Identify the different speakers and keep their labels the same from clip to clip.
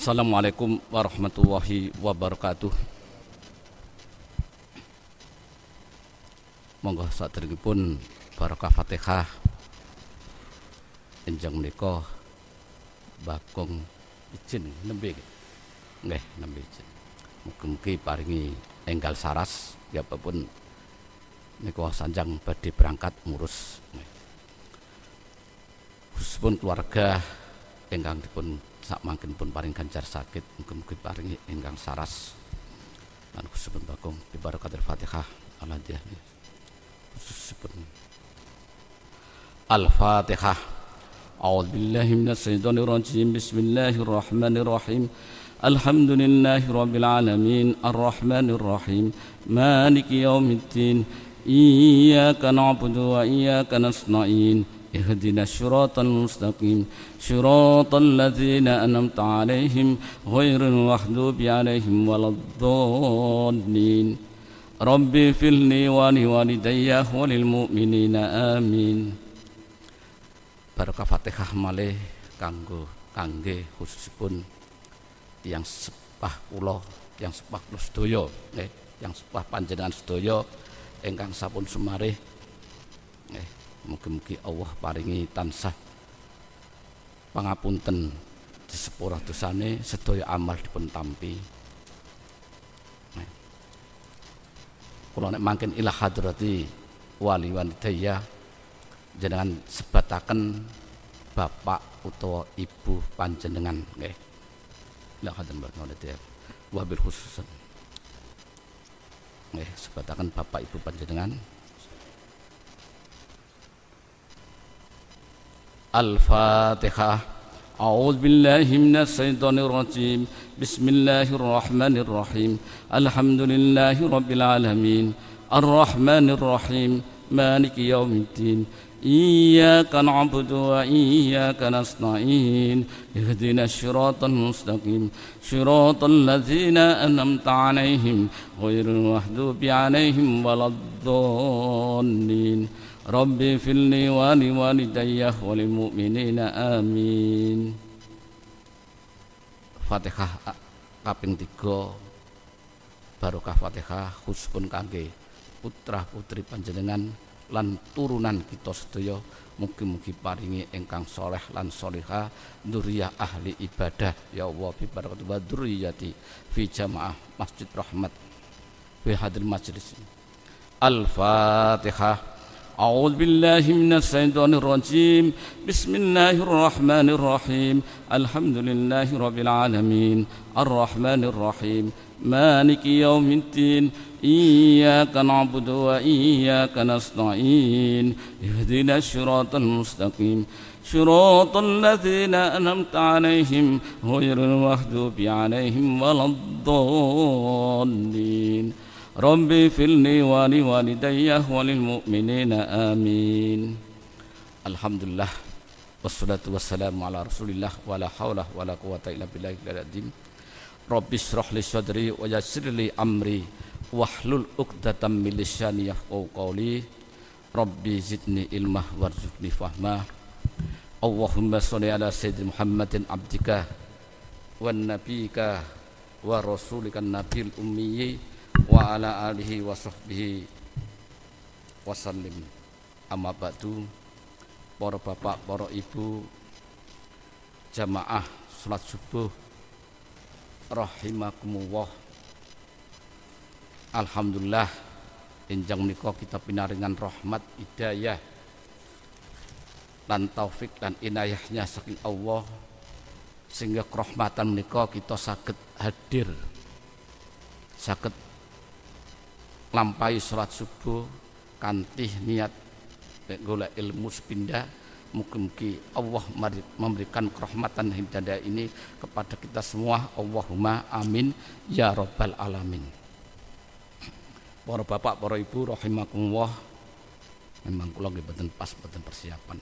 Speaker 1: Assalamualaikum warahmatullahi wabarakatuh. Monggo saderengipun barokah Fatihah enjang menika Bagong izin nembe nggih nembe izin. Mugi-mugi paringi enggal saras ya apapun nika sanjang badhe berangkat ngurus. Khususipun keluarga ingkang dipun sak mangkin pun paring ganjar sakit, mugi-mugi paringi ingkang saras. Lan khususipun Bagong di barakatul Fatihah al-Hadiyah. Khususipun Al-Fatihah. A'udzu billahi minasy syaithanir rajim. Bismillahirrahmanirrahim. Alhamdulillahirabbil alamin, arrahmanir rahim, maliki yaumiddin. Iyyaka na'budu wa iyyaka nasta'in. اهدنا الصراط المستقيم صراط الذين أنعمت عليهم غير المغضوب عليهم ولا الضالين رب اغفر لي ولوالدي وللمؤمنين آمين. Barokah Fatihah malih kangge khususipun tiyang sepah kula, tiyang sepah kula sedaya nggih, tiyang sepah panjenengan sedaya ingkang sampun sumarih nggih. Mugi-mugi Allah paringi tansah pangapunten di sepurah dosane, sedaya amal dipun tampi. Kula nek mangken ila hadrati wali walidayah jenengan sebataken bapak utawa ibu panjenengan nggih. Ila hadrati walidayah wabil khususan. Nggih, sebataken bapak ibu panjenengan. Al-Fatihah. A'udzu billahi minasy syaithanir rajim. Bismillahirrahmanirrahim. Alhamdulillahi rabbil alamin. Arrahmanir rahim. Maliki yaumiddin. Iyyaka na'budu wa iyyaka nasta'in. Ihdinas siratal mustaqim. Siratal ladzina an'amta 'alaihim ghairil maghdubi 'alaihim waladdallin. Rabbi filni wali walidayya walil mu'minina amin. Fatihah kaping 3 barokah Fatihah khususpun kangge putra putri panjenengan lan turunan kita sedaya, mugi-mugi paringi ingkang soleh lan solihah, dzurriyyah ahli ibadah ya Allah, bi barakatul dzurriyyati fi jamaah Masjid Rahmat fi hadil majlis. Al-Fatihah. أعوذ بالله من الشيطان الرجيم بسم الله الرحمن الرحيم الحمد لله رب العالمين الرحمن الرحيم مالك يوم الدين إياك نعبد وإياك نستعين اهدنا الصراط المستقيم صراط الذين أنعمت عليهم غير المغضوب عليهم ولا الضالين Rabbi filni wali walidayya walil mu'minina amin. Alhamdulillah wassalatu wassalamu ala rasulillah wala hawla wala quwata illa billahi al-azim. Rabbi shrah li sadri wa yassir li amri wahlul 'uqdatam min lisani yafqahu qawli. Rabbi zidni ilmah warzuqni fahma. Allahumma shalli ala sayyidina Muhammadin abdika wan nabiyika wa rasulika nabil ummiyyi wa ala alihi wa sahbihi wasallim. Amma ba'du. Para bapak, para ibu, jamaah salat subuh rahimakumullah. Alhamdulillah enjang menika kita pinaringan rahmat hidayah lan taufik dan inayahnya saking Allah, sehingga kerahmatan menika kita saged hadir, saged lampai salat subuh kanthi niat golek ilmu sepindah. Mugi-mugi Allah memberikan kerahmatan hidayah ini kepada kita semua. Allahumma amin ya rabbal alamin. Para bapak, para ibu rahimakumullah, memang kula nggih boten pas, boten persiapan.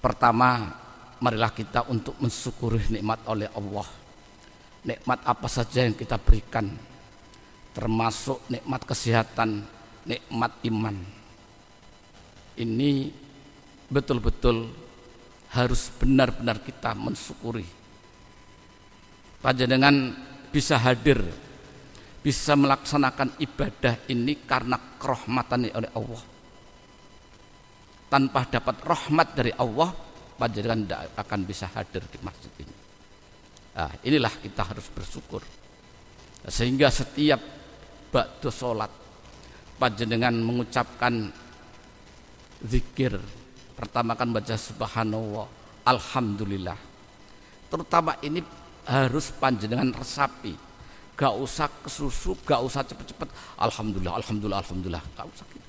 Speaker 1: Pertama, marilah kita untuk mensyukuri nikmat oleh Allah. Nikmat apa saja yang kita berikan, termasuk nikmat kesehatan, nikmat iman. Ini betul-betul harus benar-benar kita mensyukuri panjenengan bisa hadir, bisa melaksanakan ibadah ini karena kerahmatan oleh Allah. Tanpa dapat rahmat dari Allah, panjenengan tidak akan bisa hadir di masjid ini. Nah, inilah kita harus bersyukur. Sehingga setiap ba'da sholat panjenengan mengucapkan zikir. Pertama kan baca subhanallah, alhamdulillah. Terutama ini harus panjenengan resapi. Gak usah kesusu, gak usah cepet-cepet. Alhamdulillah, alhamdulillah, alhamdulillah. Gak usah gitu.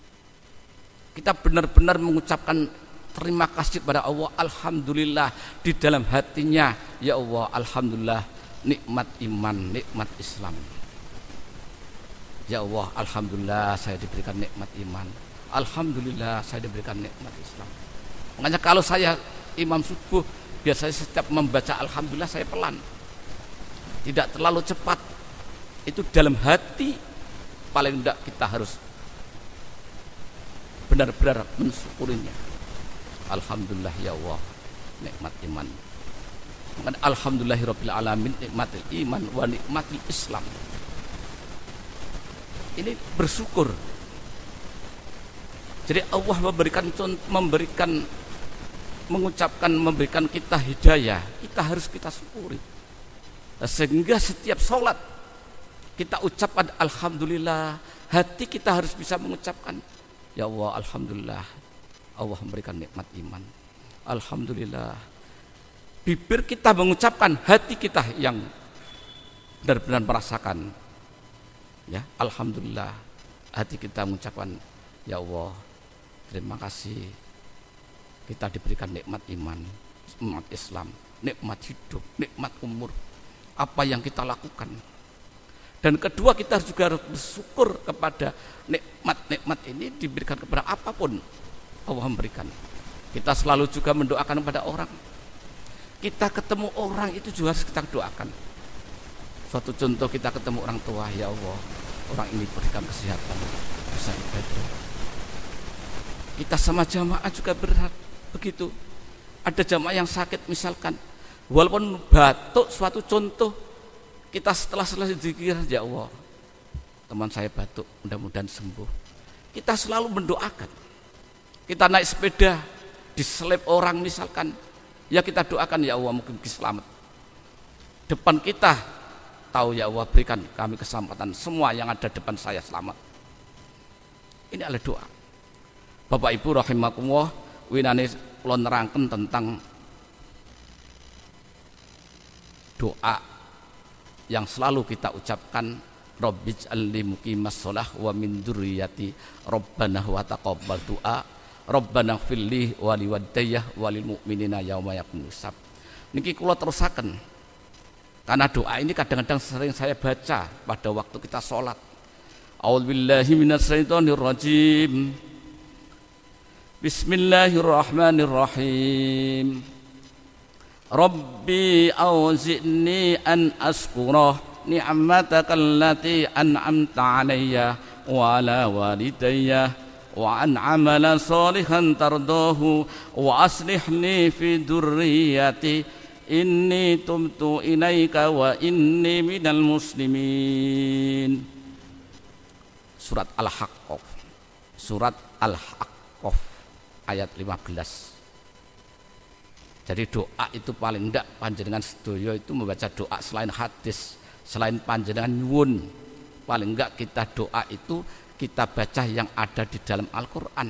Speaker 1: Kita benar-benar mengucapkan terima kasih kepada Allah, alhamdulillah di dalam hatinya. Ya Allah, alhamdulillah nikmat iman, nikmat Islam. Ya Allah, alhamdulillah saya diberikan nikmat iman. Alhamdulillah saya diberikan nikmat Islam. Makanya kalau saya imam subuh, biasanya setiap membaca alhamdulillah saya pelan, tidak terlalu cepat. Itu dalam hati, paling tidak kita harus benar-benar mensyukurinya. Alhamdulillah ya Allah, nikmat iman. Alhamdulillahirabbil alamin, nikmatil iman wa nikmatil Islam. Ini bersyukur. Jadi Allah memberikan kita hidayah, kita harus kita syukuri. Sehingga setiap sholat kita ucapkan alhamdulillah, hati kita harus bisa mengucapkan ya Allah, alhamdulillah Allah memberikan nikmat iman. Alhamdulillah. Bibir kita mengucapkan, hati kita yang benar-benar merasakan. Ya, alhamdulillah. Hati kita mengucapkan ya Allah, terima kasih kita diberikan nikmat iman, nikmat Islam, nikmat hidup, nikmat umur. Apa yang kita lakukan. Dan kedua, kita juga harus bersyukur kepada nikmat-nikmat ini diberikan kepada apapun Allah memberikan. Kita selalu juga mendoakan kepada orang. Kita ketemu orang itu juga harus kita doakan. Suatu contoh, kita ketemu orang tua, ya Allah, orang ini berikan kesehatan, bisa ibadah. Kita sama jamaah juga berat begitu. Ada jamaah yang sakit misalkan, walaupun batuk, suatu contoh, kita setelah selesai zikir, ya Allah, teman saya batuk, mudah-mudahan sembuh. Kita selalu mendoakan. Kita naik sepeda, diselip orang misalkan, ya kita doakan ya Allah mungkin selamat. Depan kita, tahu ya Allah berikan kami keselamatan, semua yang ada depan saya selamat. Ini adalah doa. Bapak Ibu rahimakumullah, winane kula nerangken tentang doa yang selalu kita ucapkan, Rabbij'alni muqimas shalah wa min dzurriyyati Rabbana wa taqabbal du'a Rabbana ighfirli wa liwalidayya walil mu'minina yauma yaqumul hisab. Niki kula terusaken. Karena doa ini kadang-kadang sering saya baca pada waktu kita sholat. A'udzubillahi minasyaitonir rajim. Bismillahirrahmanirrahim. Rabbi auzi'ni an askura ni'mataka allati an'amta 'alayya wa 'ala walidayya wa an 'amala shalihan tardahu wa aslihni fi dzurriyyati inni tubtu ilaika wa inni minal muslimin. Surat Al-Haqqaf. Surat Al-Haqqaf ayat 15. Jadi doa itu paling tidak panjenengan sedoyo itu membaca doa selain hadis, selain panjenengan nyuwun, paling enggak kita doa itu kita baca yang ada di dalam Al-Qur'an.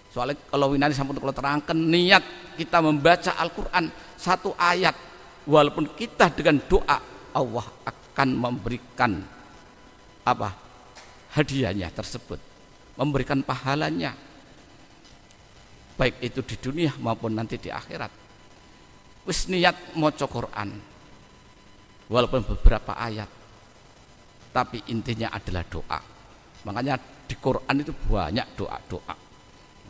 Speaker 1: Soalnya kalau winani sampun kula terangkan, niat kita membaca Al-Qur'an satu ayat, walaupun kita dengan doa, Allah akan memberikan apa? Hadiahnya tersebut, memberikan pahalanya. Baik itu di dunia maupun nanti di akhirat. Wis niat maca Quran walaupun beberapa ayat, tapi intinya adalah doa. Makanya di Quran itu banyak doa-doa.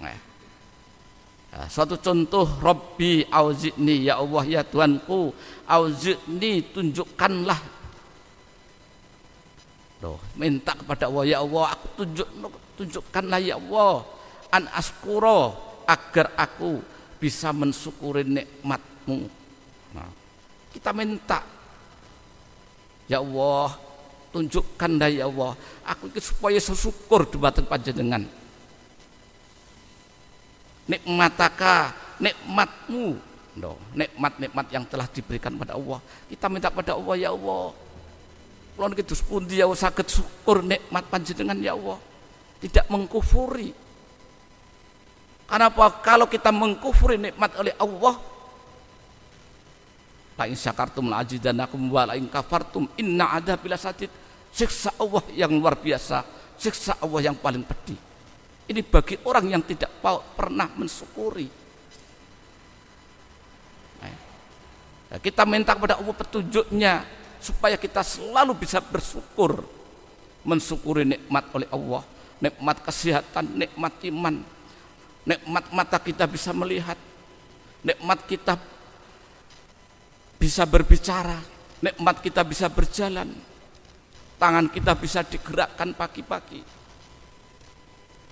Speaker 1: Nah, suatu contoh, Rabbi auzi'ni, ya Allah ya Tuhanku, auzi'ni, tunjukkanlah. Loh, minta kepada Allah, ya Allah tunjukkanlah ya Allah, an askuro, agar aku bisa mensyukuri nikmat-Mu. Nah, kita minta, ya Allah, tunjukkan dah ya Allah, aku ini supaya sesyukur dumateng Panjenengan. Nikmataka, nikmat-Mu, nikmat-nikmat yang telah diberikan pada Allah. Kita minta pada Allah, ya Allah, kula niki dus pundi ya saged syukur nikmat Panjenengan ya Allah, tidak mengkufuri. Karena apa? Kalau kita mengkufuri nikmat oleh Allah, la in syakartum la azidannakum wa la in kafartum inna adzabi lasyadid. Siksa Allah yang luar biasa, siksa Allah yang paling pedih. Ini bagi orang yang tidak pernah mensyukuri. Nah, kita minta kepada Allah petunjuknya supaya kita selalu bisa bersyukur, mensyukuri nikmat oleh Allah, nikmat kesehatan, nikmat iman, nikmat mata kita bisa melihat, nikmat kita bisa berbicara, nikmat kita bisa berjalan, tangan kita bisa digerakkan pagi-pagi.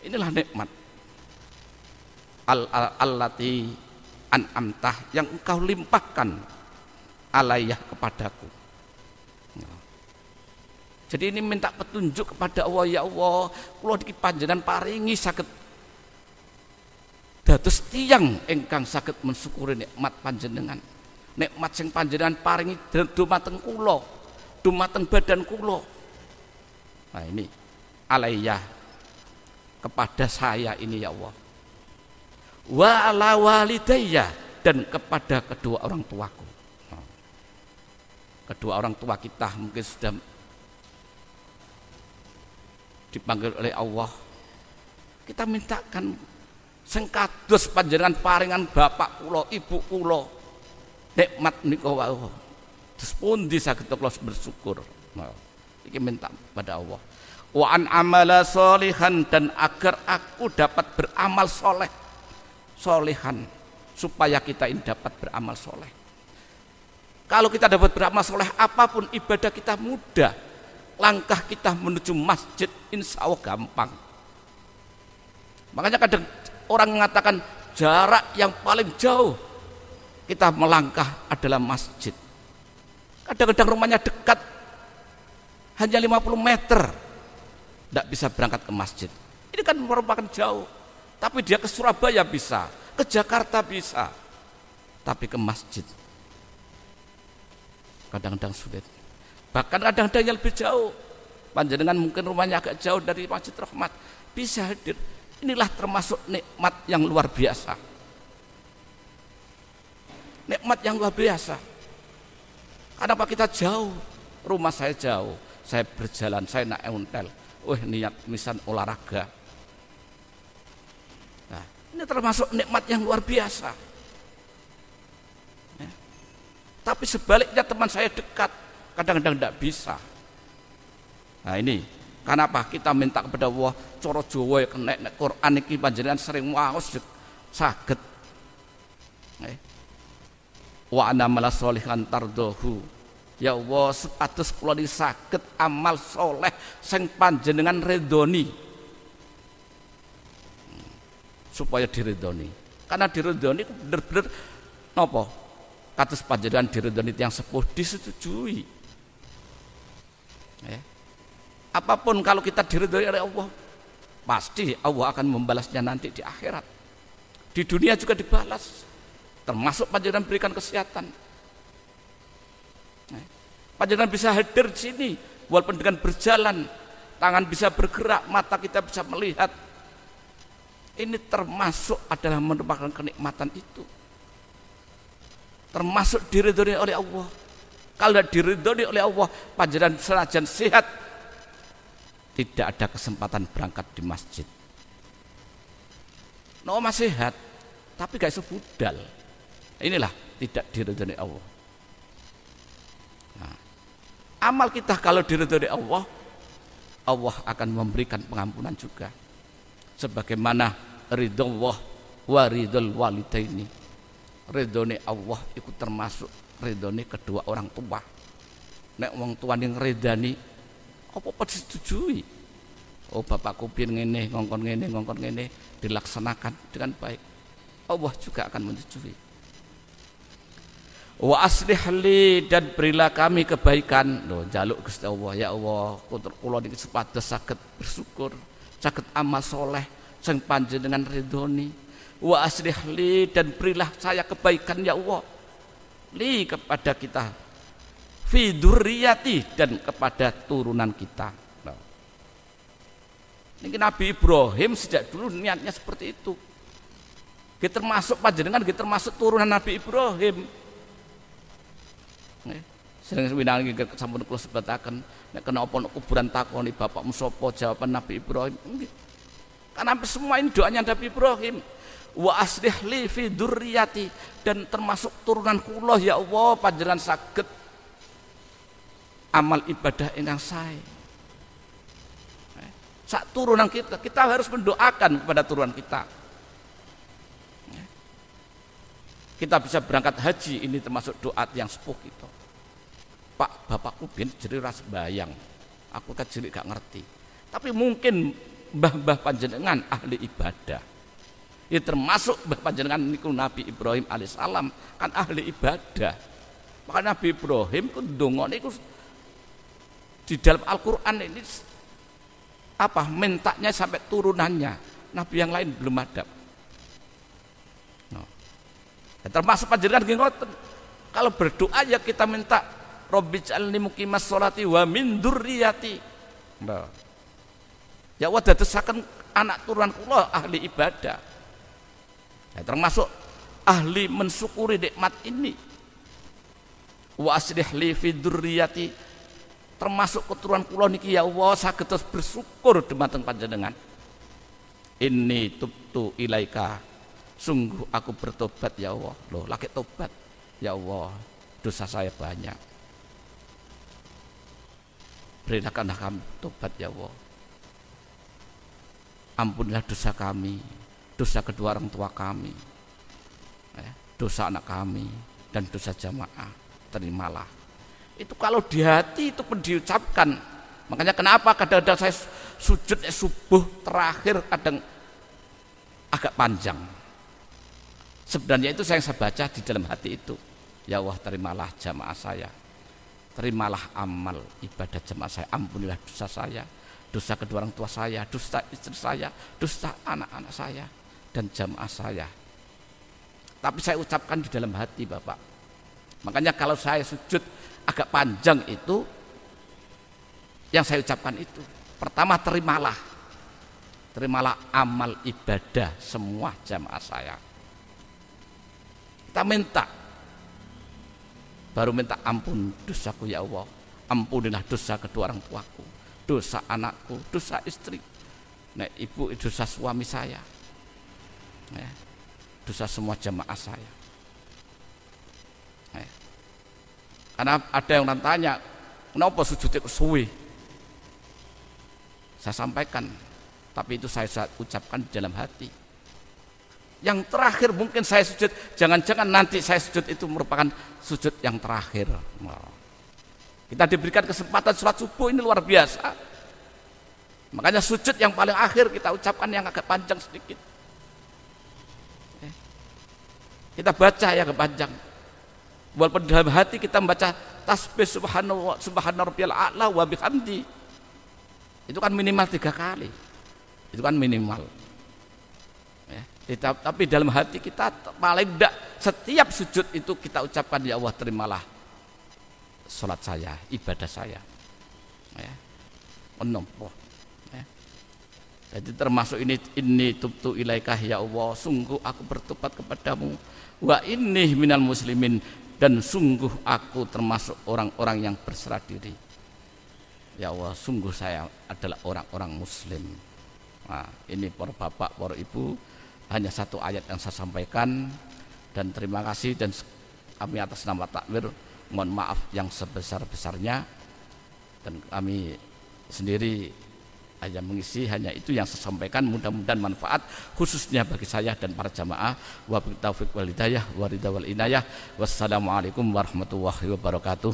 Speaker 1: Inilah nikmat allati an'amtah, yang engkau limpahkan alayah kepadaku. Jadi ini minta petunjuk kepada Allah, ya Allah, kula niki panjenengan paringi saged dados tiyang ingkang saged mensyukuri nikmat Panjenengan. Nikmat sing Panjenengan paringi dumateng kula, dumateng badan kula. Nah ini alayah, kepada saya ini ya Allah. Wa ala walidayya, dan kepada kedua orang tuaku. Kedua orang tua kita mungkin sudah dipanggil oleh Allah. Kita mintakan sing kados panjenengan paringan bapak kula, ibu kula, nikmat nika wae. Terus pundi saged kula bersyukur. Nah, iki minta pada Allah. Wa an amala sholihan, dan agar aku dapat beramal soleh, solehan, supaya kita ini dapat beramal soleh. Kalau kita dapat beramal soleh, apapun ibadah kita mudah, langkah kita menuju masjid insya Allah gampang. Makanya kadang orang mengatakan jarak yang paling jauh kita melangkah adalah masjid. Kadang-kadang rumahnya dekat, hanya 50 meter, tidak bisa berangkat ke masjid. Ini kan merupakan jauh, tapi dia ke Surabaya bisa, ke Jakarta bisa, tapi ke masjid kadang-kadang sulit. Bahkan kadang-kadang yang lebih jauh, panjenengan mungkin rumahnya agak jauh dari Masjid Rahmat, bisa hadir. Inilah termasuk nikmat yang luar biasa, nikmat yang luar biasa. Kenapa kita jauh? Rumah saya jauh, saya berjalan, saya naik ontel, niat misalnya olahraga. Nah, ini termasuk nikmat yang luar biasa. Ya. Tapi sebaliknya teman saya dekat, kadang-kadang tidak bisa. Nah ini, kenapa kita minta kepada Allah, coro Jawa kena Quran iki panjenengan sering waos saged. Wa ana malas sholihan tardohu. Ya Allah, supados kula niki saged amal soleh sing panjenengan redoni. Supaya diridoni. Karena diridoni bener-bener napa? Kados panjenengan diridoni tiyang sepuh, disetujui. Ya. Apapun kalau kita diridhoi oleh Allah, pasti Allah akan membalasnya nanti di akhirat. Di dunia juga dibalas, termasuk panjenengan berikan kesehatan. Panjenengan bisa hadir di sini, walaupun dengan berjalan, tangan bisa bergerak, mata kita bisa melihat. Ini termasuk adalah merupakan kenikmatan itu. Termasuk diridhoi oleh Allah. Kalau tidak diridhoi oleh Allah, panjenengan senajan sehat, tidak ada kesempatan berangkat di masjid. Masih sehat, tapi gak iso budal. Inilah tidak diridhoi Allah. Nah, amal kita kalau diridhoi Allah, Allah akan memberikan pengampunan juga. Sebagaimana ridho Allah wa ridhol walidaini. Ridhone Allah itu termasuk ridhone kedua orang tua. Nek wong tua ning ridani, apa disetujui. Oh bapakku pian ngene, ngongkon ngene, dilaksanakan dengan baik. Allah juga akan menyetujui. Wa aslih li, dan berilah kami kebaikan. Loh, jaluk Gusti Allah, ya Allah, kula niki supados saged bersyukur, saged amal soleh sing panjenengan ridhoni. Wa aslih li, dan berilah saya kebaikan ya Allah, li kepada kita, fi dzurriyyati, dan kepada turunan kita. Nah, ini Nabi Ibrahim sejak dulu niatnya seperti itu. Kita termasuk panjenengan, kita termasuk turunan Nabi Ibrahim. Sering winang iki sampun kula sebataken, nek kena apa kuburan takoni bapakmu sapa, jawaban Nabi Ibrahim. Karena semua ini doanya Nabi Ibrahim. Wa aslih li fi dzurriyyati, dan termasuk turunan kula ya Allah, panjenengan saged amal ibadah ingkang sae. Sak turunan kita harus mendoakan kepada turunan kita. Kita bisa berangkat haji, ini termasuk doa yang sepuh itu. Pak, bapakku biyen jadi ras bayang, aku kan cilik gak ngerti. Tapi mungkin mbah-mbah panjenengan ahli ibadah. Ya termasuk mbah panjenengan niku Nabi Ibrahim alaihissalam kan ahli ibadah. Maka Nabi Ibrahim ku ndonga niku di dalam Al-Qur'an ini apa mintanya sampai turunannya. Nabi yang lain belum ada. Ya, termasuk panjenengan nggih ngoten. Kalau berdoa ya kita minta Rabbi ij'alni muqimas sholati wa min dzurriyyati. Nah. Ya Allah dadosaken anak turunan kula ahli ibadah. Ya, termasuk ahli mensyukuri nikmat ini. Wa aslih li fi dzurriyyati, termasuk keturunan kula niki ya Allah saged terus bersyukur dumateng panjenengan. Inni tubtu ilaika, sungguh aku bertobat ya Allah. Loh, lagi tobat ya Allah, dosa saya banyak, berilah kami tobat ya Allah. Ampunilah dosa kami, dosa kedua orang tua kami, dosa anak kami, dan dosa jamaah, terimalah. Itu kalau di hati itu pun diucapkan. Makanya kenapa kadang-kadang saya sujud subuh terakhir kadang agak panjang. Sebenarnya itu saya baca di dalam hati itu. Ya Allah, terimalah jamaah saya, terimalah amal ibadah jamaah saya, ampunilah dosa saya, dosa kedua orang tua saya, dosa istri saya, dosa anak-anak saya, dan jamaah saya. Tapi saya ucapkan di dalam hati Bapak. Makanya kalau saya sujud agak panjang itu, yang saya ucapkan itu pertama, terimalah amal ibadah semua jamaah saya. Kita minta, baru minta ampun dosaku ya Allah, ampunilah dosa kedua orang tuaku, dosa anakku, dosa istri, ibu, dosa suami saya, dosa semua jamaah saya. Karena ada yang tanya, kenapa sujudnya suwi? Saya sampaikan, tapi itu saya ucapkan di dalam hati. Yang terakhir mungkin saya sujud, jangan-jangan nanti saya sujud itu merupakan sujud yang terakhir. Kita diberikan kesempatan sholat subuh ini luar biasa. Makanya sujud yang paling akhir kita ucapkan yang agak panjang sedikit. Kita baca yang agak panjang. Walaupun dalam hati kita membaca tasbih subhana rabbiyal a'la wa bihamdi, itu kan minimal 3 kali. Itu kan minimal. Tapi dalam hati kita paling tidak setiap sujud itu kita ucapkan ya Allah, terimalah sholat saya, ibadah saya. Jadi termasuk ini tubtu ilaikah ya Allah, sungguh aku bertobat kepadamu, wa inni minal muslimin, dan sungguh aku termasuk orang-orang yang berserah diri. Ya Allah, sungguh saya adalah orang-orang muslim. Nah, ini para bapak, para ibu, hanya satu ayat yang saya sampaikan, dan terima kasih, dan kami atas nama takmir mohon maaf yang sebesar-besarnya, dan kami sendiri hanya mengisi hanya itu yang saya sampaikan. Mudah-mudahan manfaat khususnya bagi saya dan para jamaah. Wabillahi taufiq wal hidayah wa ridha wal inayah. Wassalamualaikum warahmatullahi wabarakatuh.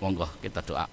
Speaker 1: Monggo kita doa.